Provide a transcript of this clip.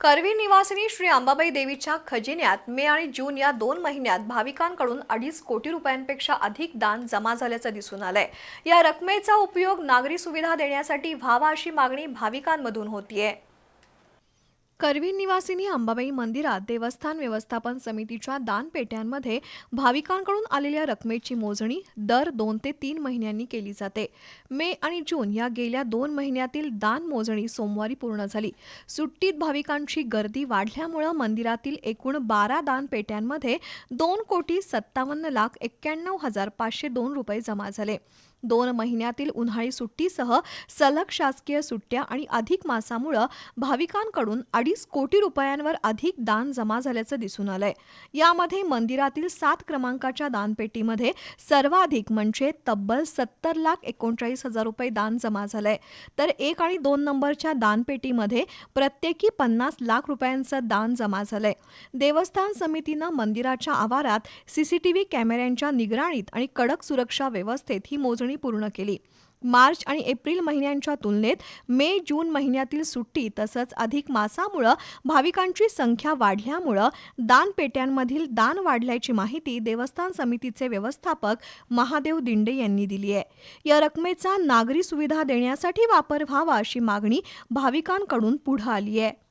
करवीर निवासिनी श्री अंबाबाई देवीच्या खजिन्यात मे आणि जून या 2 महिन्यात भाविकांकडून 2.5 कोटी रुपयांपेक्षा अधिक दान जमा झाल्याचं दिसून आलंय। या रकमेचा उपयोग नागरी सुविधा देण्यासाठी व्हावा अशी मागणी भाविकांमधून होतीये। करवीर निवासिनी अंबाबाई मंदिरात देवस्थान व्यवस्थापन समितीच्या दानपेट्यांमध्ये भाविकांकडून आलेल्या रकमेची मोजणी दर 2 ते 3 महिन्यांनी केली जाते। मे आणि जून या गेल्या 2 महिन्यातील दान मोजणी सोमवारी पूर्ण झाली। सुट्टीत भाविकांची गर्दी वाढल्यामुळे मंदिरातील एकूण 12 दानपेट्यांमध्ये 2,57,91,502 रुपये जमा झाले। 2 महिन्यातील उन्हाळी सुट्टीसह सलग शासकीय सुट्ट्या आणि अधिक मासामुळे भाविकांकडून 2.5 कोटी रुपयांवर अधिक दान जमा झाल्याचं दिसून आलंय। यामध्ये मंदिरातील 7 क्रमांकाच्या दानपेटीमध्ये सर्वाधिक म्हणजे तब्बल 70,39,000 रुपये दान जमा झालंय, तर 1 आणि 2 नंबरच्या दानपेटीमध्ये प्रत्येकी 50 लाख रुपयांचं दान जमा झालंय। देवस्थान समितीनं मंदिराच्या आवारात सीसीटीव्ही कॅमेऱ्यांच्या निगराणीत आणि कडक सुरक्षा व्यवस्थेत ही मोजणी पूर्ण केली। मार्च आणि एप्रिल महिन्यांच्या तुलनेत मे जून महिन्यातील सुट्टी तसंच अधिक मासामुळे भाविकांची संख्या वाढल्यामुळे दानपेट्यांमधील दान वाढल्याची माहिती देवस्थान समितीचे व्यवस्थापक महादेव दिंडे यांनी दिली आहे। या रकमेचा नागरी सुविधा देण्यासाठी वापर व्हावा अशी मागणी भाविकांकडून पुढे आली आहे।